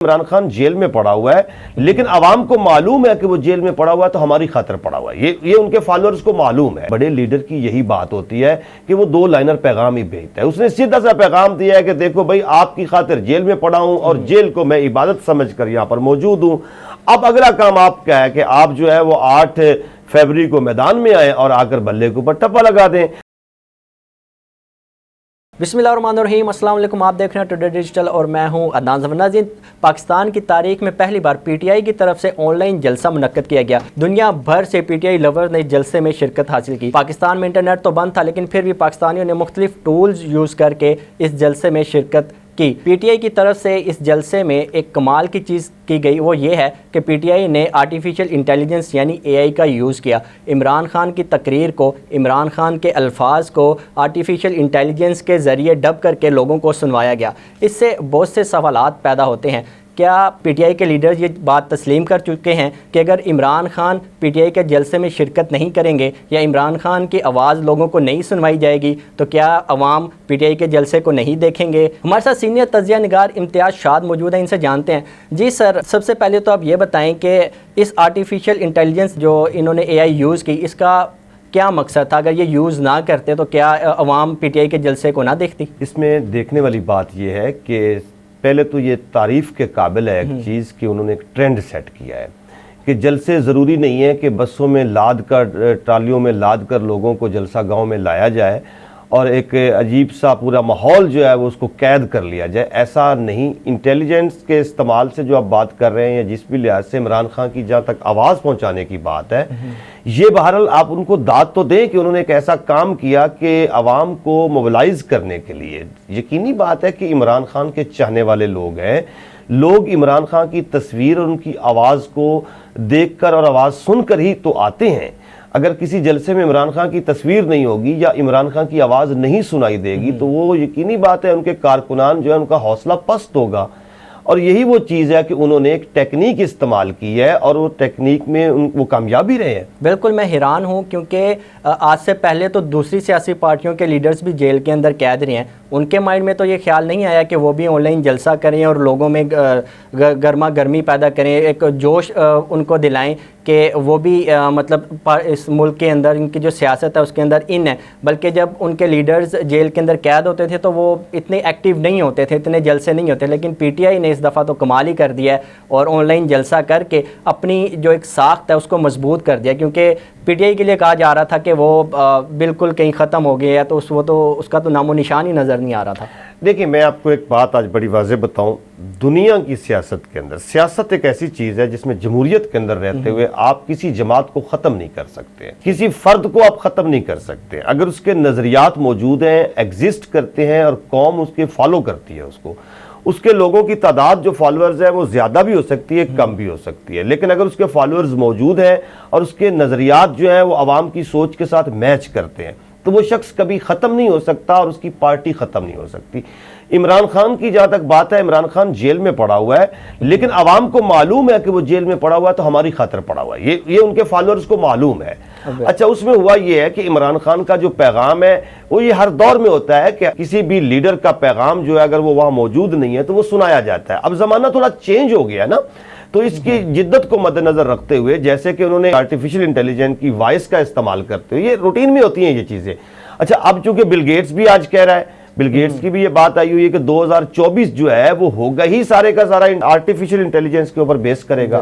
Imran Khan jail میں پڑا ہوا ہے لیکن عوام کو معلوم ہے کہ وہ جیل میں پڑا ہوا ہے تو ہماری خاطر پڑا ہوا ہے، یہ ان کے فالورز کو معلوم ہے۔ بڑے لیڈر کی یہی بات ہوتی ہے کہ وہ 2 لائنر پیغام ہی بھیجتا ہے۔ اس نے سیدھا سا پیغام دیا ہے کہ دیکھو بھائی آپ کی خاطر جیل میں پڑا ہوں اور جیل کو میں عبادت سمجھ کر یہاں پر موجود ہوں۔ اب اگلا کام آپ کا ہے کہ آپ جو ہے وہ 8 فروری کو میدان میں آئیں اور آ کر بلے کے اوپر ٹپا لگا دیں۔ بسم اللہ الرحمن الرحیم، السلام علیکم، آپ دیکھ رہے ہیں ٹوڈے ڈیجیٹل اور میں ہوں عدنان ظفر۔ ناظرین، پاکستان کی تاریخ میں پہلی بار پی ٹی آئی کی طرف سے آن لائن جلسہ منعقد کیا گیا۔ دنیا بھر سے پی ٹی آئی لور نے جلسے میں شرکت حاصل کی۔ پاکستان میں انٹرنیٹ تو بند تھا لیکن پھر بھی پاکستانیوں نے مختلف ٹولز یوز کر کے اس جلسے میں شرکت کی۔ پی ٹی آئی کی طرف سے اس جلسے میں ایک کمال کی چیز کی گئی، وہ یہ ہے کہ پی ٹی آئی نے آرٹیفیشل انٹیلیجنس یعنی اے آئی کا یوز کیا۔ عمران خان کی تقریر کو، عمران خان کے الفاظ کو آرٹیفیشل انٹیلیجنس کے ذریعے ڈب کر کے لوگوں کو سنوایا گیا۔ اس سے بہت سے سوالات پیدا ہوتے ہیں۔ کیا پی ٹی آئی کے لیڈرز یہ بات تسلیم کر چکے ہیں کہ اگر Imran Khan P T I کے جلسے میں شرکت نہیں کریں گے یا عمران خان کی آواز لوگوں کو نہیں سنوائی جائے گی تو کیا عوام پی ٹی آئی کے جلسے کو نہیں دیکھیں گے؟ ہمارے ساتھ سینئر تجزیہ نگار امتیاز شاد موجود ہیں، ان سے جانتے ہیں۔ جی سر، سب سے پہلے تو آپ یہ بتائیں کہ اس آرٹیفیشل انٹیلیجنس جو انہوں نے اے آئی یوز کی، اس کا کیا مقصد تھا؟ اگر یہ یوز نہ کرتے تو کیا عوام پی ٹی آئی کے جلسے کو نہ دیکھتی؟ اس میں دیکھنے والی بات یہ ہے کہ پہلے تو یہ تعریف کے قابل ہے ایک چیز کہ انہوں نے ایک ٹرینڈ سیٹ کیا ہے کہ جلسے ضروری نہیں ہے کہ بسوں میں لاد کر، ٹرالیوں میں لاد کر لوگوں کو جلسہ گاؤں میں لایا جائے اور ایک عجیب سا پورا ماحول جو ہے وہ اس کو قید کر لیا جائے۔ ایسا نہیں۔ انٹیلیجنس کے استعمال سے جو آپ بات کر رہے ہیں یا جس بھی لحاظ سے عمران خان کی جہاں تک آواز پہنچانے کی بات ہے، یہ بہرحال آپ ان کو داد تو دیں کہ انہوں نے ایک ایسا کام کیا کہ عوام کو موبلائز کرنے کے لیے۔ یقینی بات ہے کہ عمران خان کے چاہنے والے لوگ ہیں، لوگ عمران خان کی تصویر اور ان کی آواز کو دیکھ کر اور آواز سن کر ہی تو آتے ہیں۔ اگر کسی جلسے میں عمران خان کی تصویر نہیں ہوگی یا عمران خان کی آواز نہیں سنائی دے گی تو وہ یقینی بات ہے ان کے کارکنان جو ہے ان کا حوصلہ پست ہوگا۔ اور یہی وہ چیز ہے کہ انہوں نے ایک ٹیکنیک استعمال کی ہے اور وہ ٹیکنیک میں وہ کامیابی رہے ہیں۔ بالکل، میں حیران ہوں کیونکہ آج سے پہلے تو دوسری سیاسی پارٹیوں کے لیڈرز بھی جیل کے اندر قید رہے ہیں، ان کے مائنڈ میں تو یہ خیال نہیں آیا کہ وہ بھی آن لائن جلسہ کریں اور لوگوں میں گرما گرمی پیدا کریں، ایک جوش ان کو دلائیں کہ وہ بھی مطلب اس ملک کے اندر ان کی جو سیاست ہے اس کے اندر ہے۔ بلکہ جب ان کے لیڈرز جیل کے اندر قید ہوتے تھے تو وہ اتنے ایکٹیو نہیں ہوتے تھے، اتنے جلسے نہیں ہوتے، لیکن پی ٹی آئی نے اس دفعہ تو کمال ہی کر دیا ہے اور آن لائن جلسہ کر کے اپنی جو ایک ساخت ہے اس کو مضبوط کر دیا۔ کیونکہ پی ٹی آئی کے لیے کہا جا رہا تھا کہ وہ بالکل کہیں ختم ہو گیا ہے تو اس کا تو نام و نشان ہی نظر نہیں آ رہا تھا۔ دیکھیں، میں آپ کو ایک بات آج بڑی واضح بتاؤں، دنیا کی سیاست کے اندر سیاست ایک ایسی چیز ہے جس میں جمہوریت کے اندر رہتے ہوئے آپ کسی جماعت کو ختم نہیں کر سکتے، کسی فرد کو آپ ختم نہیں کر سکتے۔ اگر اس کے نظریات موجود ہیں، ایگزسٹ کرتے ہیں اور قوم اس کے فالو کرتی ہے اس کے لوگوں کی تعداد جو فالورز ہے وہ زیادہ بھی ہو سکتی ہے، کم بھی ہو سکتی ہے، لیکن اگر اس کے فالورز موجود ہیں اور اس کے نظریات جو ہیں وہ عوام کی سوچ کے ساتھ میچ کرتے ہیں تو وہ شخص کبھی ختم نہیں ہو سکتا اور اس کی پارٹی ختم نہیں ہو سکتی۔ عمران خان کی جہاں تک بات ہے، عمران خان جیل میں پڑا ہوا ہے لیکن عوام کو معلوم ہے کہ وہ جیل میں پڑا ہوا ہے تو ہماری خاطر پڑا ہوا ہے، یہ ان کے فالورز کو معلوم ہے۔ اچھا، اس میں ہوا یہ ہے کہ عمران خان کا جو پیغام ہے وہ یہ ہر دور میں ہوتا ہے کہ کسی بھی لیڈر کا پیغام جو ہے اگر وہ وہاں موجود نہیں ہے تو وہ سنایا جاتا ہے۔ اب زمانہ تھوڑا چینج ہو گیا نا، تو اس کی جدت کو مد نظر رکھتے ہوئے جیسے کہ انہوں نے آرٹیفیشل انٹیلیجنس کی وائس کا استعمال کرتے ہوئے، یہ روٹین میں ہوتی ہیں یہ چیزیں۔ اچھا، اب چونکہ بل گیٹس بھی آج کہہ رہا ہے، بل گیٹس کی بھی یہ بات آئی ہوئی ہے کہ 2024 جو ہے وہ ہوگا ہی سارے کا سارا آرٹیفیشل انٹیلیجنس کے اوپر بیس کرے گا،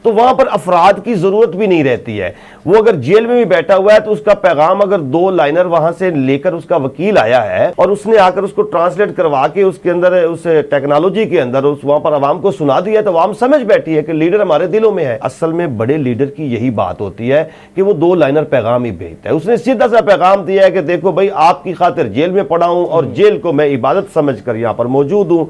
تو وہاں پر افراد کی ضرورت بھی نہیں رہتی ہے۔ وہ اگر جیل میں بھی بیٹھا ہوا ہے تو اس کا پیغام اگر 2 لائنر وہاں سے لے کر اس کا وکیل آیا ہے اور اس نے آ کر اس کو ٹرانسلیٹ کروا کے اس کے اندر اس ٹیکنالوجی کے اندر وہاں پر عوام کو سنا دیا تو عوام سمجھ بیٹھی ہے کہ لیڈر ہمارے دلوں میں ہے۔ اصل میں بڑے لیڈر کی یہی بات ہوتی ہے کہ وہ 2 لائنر پیغام ہی بھیجتا ہے۔ اس نے سیدھا سا پیغام دیا ہے کہ دیکھو بھائی آپ کی خاطر جیل میں پڑا ہوں اور جیل کو میں عبادت سمجھ کر یہاں پر موجود ہوں۔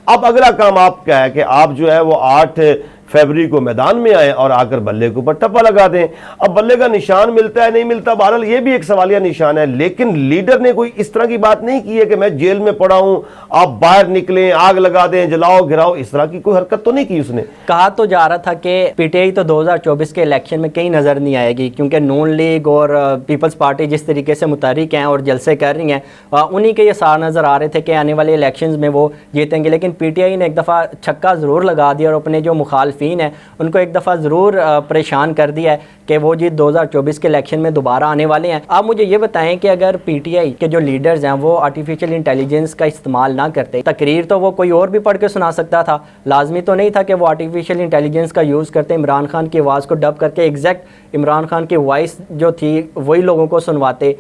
اب اگلا کام آپ کا ہے کہ آپ جو ہے وہ 8 फरवरी को मैदान में आए और आकर बल्ले के ऊपर टप्पा लगा दें। अब बल्ले का निशान मिलता है नहीं मिलता, बहरहाल ये भी एक सवालिया निशान है, लेकिन लीडर ने कोई इस तरह की बात नहीं की है कि मैं जेल में पड़ा हूं, आप बाहर निकलें, आग लगा दें, जलाओ गिराओ, इस तरह की कोई हरकत तो नहीं की उसने। कहा तो जा रहा था कि पीटीआई तो 2024 के इलेक्शन में कहीं नजर नहीं आएगी, क्योंकि नून लीग और पीपल्स पार्टी जिस तरीके से मुतहरिक हैं और जलसे कर रही हैं, उन्हीं के ये सार नजर आ रहे थे कि आने वाले इलेक्शंस में वो जीतेंगे। लेकिन पीटीआई ने एक दफ़ा छक्का ज़रूर लगा दिया और अपने जो मुखालफीन हैं उनको एक दफ़ा ज़रूर परेशान कर दिया है कि वो जी 2024 के इलेक्शन में दोबारा आने वाले हैं। आप मुझे ये बताएं कि अगर पीटीआई के जो लीडर्स हैं वो आर्टिफिशियल इंटेलिजेंस का इस्तेमाल ना करते, तकरीर तो वो कोई और भी पढ़ के सुना सकता था, लाजमी तो नहीं था कि वो आर्टिफिशियल इंटेलिजेंस का यूज़ करते, इमरान खान की आवाज़ को डब करके एग्जैक्ट इमरान खान की वॉइस जो थी वही लोगों को सुनवाते,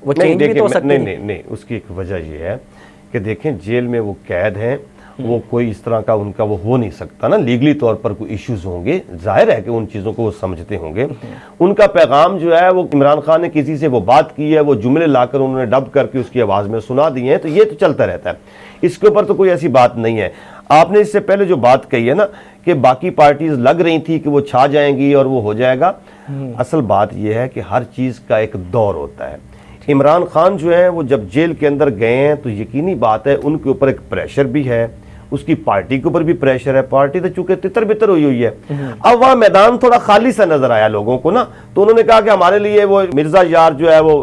वो चेंज भी तो हो सकती थी। नहीं, उसकी एक वजह ये है कि देखें जेल में वो कैद हैं, वो कोई इस तरह का उनका वो हो नहीं सकता ना, लीगली तौर पर कोई इश्यूज होंगे, जाहिर है कि उन चीज़ों को वो समझते होंगे। उनका पैगाम जो है वो इमरान खान ने किसी से वो बात की है, वो जुमले लाकर उन्होंने डब करके उसकी आवाज़ में सुना दिए हैं, तो ये तो चलता रहता है, इसके ऊपर तो कोई ऐसी बात नहीं है। आपने इससे पहले जो बात कही है ना कि बाकी पार्टीज लग रही थी कि वो छा जाएंगी और वो हो जाएगा, असल बात यह है कि हर चीज़ का एक दौर होता है। इमरान खान जो है वो जब जेल के अंदर गए हैं तो यकीनी बात है उनके ऊपर एक प्रेशर भी है, उसकी पार्टी के ऊपर भी प्रेशर है, पार्टी तो चूंकि तितर बितर हुई है। अब वहाँ मैदान थोड़ा खाली सा नजर आया लोगों को ना, तो उन्होंने कहा कि हमारे लिए वो मिर्जा यार जो है वो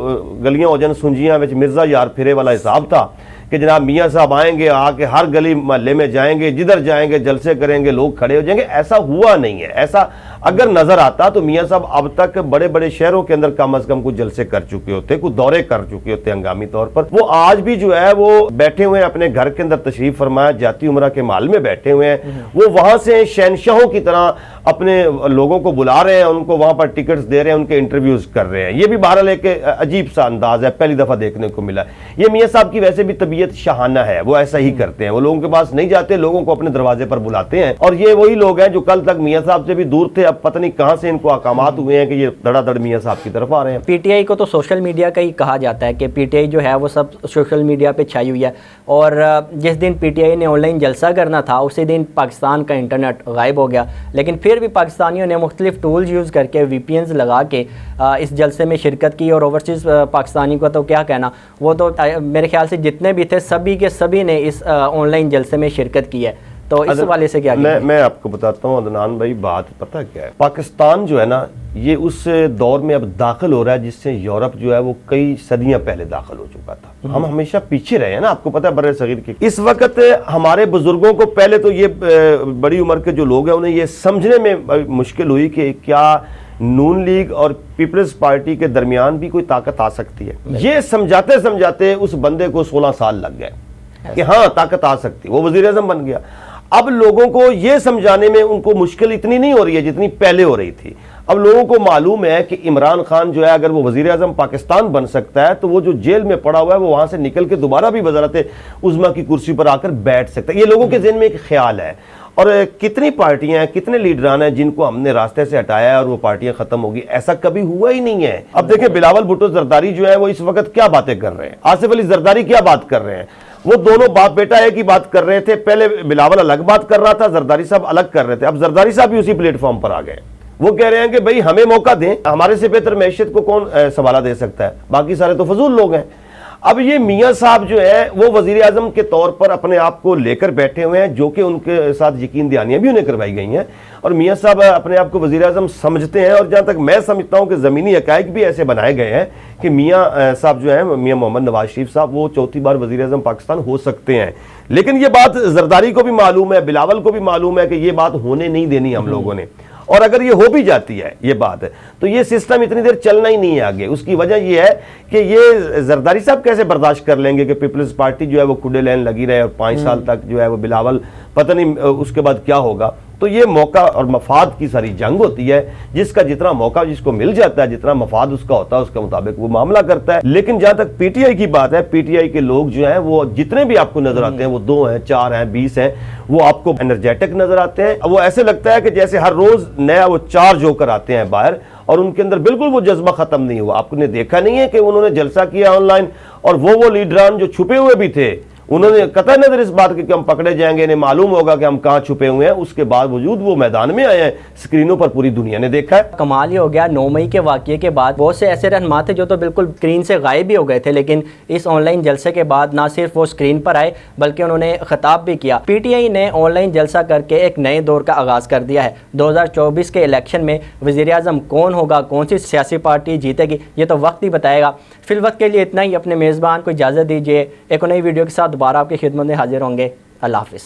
गलियां ओजन सुंजियां में मिर्जा यार फिरे वाला हिसाब था कि जनाब मियाँ साहब आएंगे, आके हर गली मोहल्ले में जाएंगे, जिधर जाएंगे जलसे करेंगे, लोग खड़े हो जाएंगे। ऐसा हुआ नहीं है। ऐसा अगर नजर आता तो मियाँ साहब अब तक बड़े बड़े शहरों के अंदर कम अज कम कुछ जलसे कर चुके होते, कुछ दौरे कर चुके होते हंगामी तौर पर। वो आज भी जो है वो बैठे हुए हैं अपने घर के अंदर, तशरीफ फरमाया जाती उमरा के माल में बैठे हुए हैं, वो वहां से शहनशाहों की तरह अपने लोगों को बुला रहे हैं, उनको वहां पर टिकट्स दे रहे हैं, उनके इंटरव्यूज कर रहे हैं। ये भी बहरहाल एक अजीब सा अंदाज है, पहली दफा देखने को मिला। ये मियाँ साहब की वैसे भी तबीयत शाहाना है, वो ऐसा ही करते हैं, वो लोगों के पास नहीं जाते, लोगों को अपने दरवाजे पर बुलाते हैं। और ये वही लोग हैं जो कल तक मियाँ साहब से भी दूर थे, अब पता नहीं कहां से इनको अहकामात हुए हैं कि ये धड़ाधड़ मियाँ साहब की तरफ आ रहे हैं। पीटीआई को तो सोशल मीडिया का ही कहा जाता है कि पीटीआई जो है वो सब सोशल मीडिया पे छाई हुई है, और जिस दिन पीटीआई ने ऑनलाइन जलसा करना था उसी दिन पाकिस्तान का इंटरनेट गायब हो गया। लेकिन फिर भी पाकिस्तानियों ने मुख्तलिफ टूल्स यूज़ करके VPNs लगा के इस जलसे में शिरकत की। और ओवरसीज़ पाकिस्तानी को तो क्या कहना, वो तो मेरे ख्याल से जितने भी थे सभी के सभी ने इस ऑनलाइन जलसे में शिरकत की है। तो इस वाले से क्या मैं आपको बताता हूँ अदनान भाई, बात पता क्या है, पाकिस्तान जो है ना ये उस दौर में अब दाखिल हो रहा है जिससे यूरोप जो है वो कई सदियां पहले दाखिल हो चुका था। हम हमेशा पीछे रहे हैं ना, आपको पता है बर्रे सगीर के। इस वक्त हमारे बुजुर्गों को पहले तो ये बड़ी उम्र के जो लोग हैं उन्हें ये समझने में मुश्किल हुई कि क्या नून लीग और पीपल्स पार्टी के दरमियान भी कोई ताकत आ सकती है। ये समझाते समझाते उस बंदे को 16 साल लग गए कि हाँ ताकत आ सकती, वो वजीर आज़म बन गया। अब लोगों को यह समझाने में उनको मुश्किल इतनी नहीं हो रही है जितनी पहले हो रही थी। अब लोगों को मालूम है कि इमरान खान जो है अगर वो वजीर आज़म पाकिस्तान बन सकता है तो वो जो जेल में पड़ा हुआ है वो वहां से निकल के दोबारा भी वज़ारत उज़्मा की कुर्सी पर आकर बैठ सकता है। ये लोगों के ज़हन में एक ख्याल है। और कितनी पार्टियां हैं, कितने लीडरान हैं जिनको हमने रास्ते से हटाया है और वो पार्टियां खत्म होगी, ऐसा कभी हुआ ही नहीं है। अब देखिए बिलावल भुट्टो जरदारी जो है वो इस वक्त क्या बातें कर रहे हैं, आसिफ अली जरदारी क्या बात कर रहे हैं। वो दोनों बाप बेटा एक ही बात कर रहे थे। पहले बिलावल अलग बात कर रहा था, जरदारी साहब अलग कर रहे थे। अब जरदारी साहब भी उसी प्लेटफॉर्म पर आ गए। वो कह रहे हैं कि भाई हमें मौका दें, हमारे से बेहतर मैशियत को कौन सवाला दे सकता है, बाकी सारे तो फजूल लोग हैं। अब ये मियाँ साहब जो है वो वजीर आज़म के तौर पर अपने आप को लेकर बैठे हुए हैं, जो कि उनके साथ यकीन दहानियाँ भी उन्हें करवाई गई हैं। और मियाँ साहब अपने आप को वजीर आज़म समझते हैं। और जहाँ तक मैं समझता हूँ कि ज़मीनी हक़ाइक़ भी ऐसे बनाए गए हैं कि मियाँ साहब जो है, मियाँ मोहम्मद नवाज शरीफ साहब, वो चौथी बार वजीर आज़म पाकिस्तान हो सकते हैं। लेकिन ये बात जरदारी को भी मालूम है, बिलावल को भी मालूम है कि ये बात होने नहीं देनी हम लोगों ने। और अगर ये हो भी जाती है ये बात, तो ये सिस्टम इतनी देर चलना ही नहीं है आगे। उसकी वजह ये है कि ये जरदारी साहब कैसे बर्दाश्त कर लेंगे कि पीपल्स पार्टी जो है वो कुडे लाइन लगी रहे और 5 साल तक जो है वो बिलावल, पता नहीं उसके बाद क्या होगा। तो ये मौका और मफाद की सारी जंग होती है, जिसका जितना मौका जिसको मिल जाता है, जितना मफाद उसका होता है, उसके मुताबिक वो मामला करता है। लेकिन जहां तक पीटीआई की बात है, पीटीआई के लोग जो हैं वो जितने भी आपको नजर आते हैं, वो 2 हैं, 4 हैं, 20 हैं, वो आपको एनर्जेटिक नजर आते हैं। वो ऐसे लगता है कि जैसे हर रोज नया वो 4 जोकर आते हैं बाहर, और उनके अंदर बिल्कुल वो जज्बा खत्म नहीं हुआ। आपने देखा नहीं है कि उन्होंने जलसा किया ऑनलाइन, और वो लीडरान जो छुपे हुए भी थे उन्होंने कतई नजर इस बात की कि हम पकड़े जाएंगे, इन्हें मालूम होगा कि हम कहाँ छुपे हुए हैं, उसके बावजूद वो मैदान में आए हैं। स्क्रीनों पर पूरी दुनिया ने देखा है। कमाल ही हो गया, 9 मई के वाक़ये के बाद बहुत से ऐसे रहनुमा थे जो तो बिल्कुल स्क्रीन से गायब ही हो गए थे, लेकिन इस ऑनलाइन जलसे के बाद ना सिर्फ वो स्क्रीन पर आए बल्कि उन्होंने खिताब भी किया। पीटीआई ने ऑनलाइन जलसा करके एक नए दौर का आगाज़ कर दिया है। 2024 के इलेक्शन में वज़ीर-ए-आज़म कौन होगा, कौन सी सियासी पार्टी जीतेगी, ये तो वक्त ही बताएगा। फिल वक्त के लिए इतना ही। अपने मेज़बान को इजाज़त दीजिए। एक नई वीडियो के साथ दोबारा आपकी खिदमत में हाजिर होंगे। अल्लाह हाफ़िज़।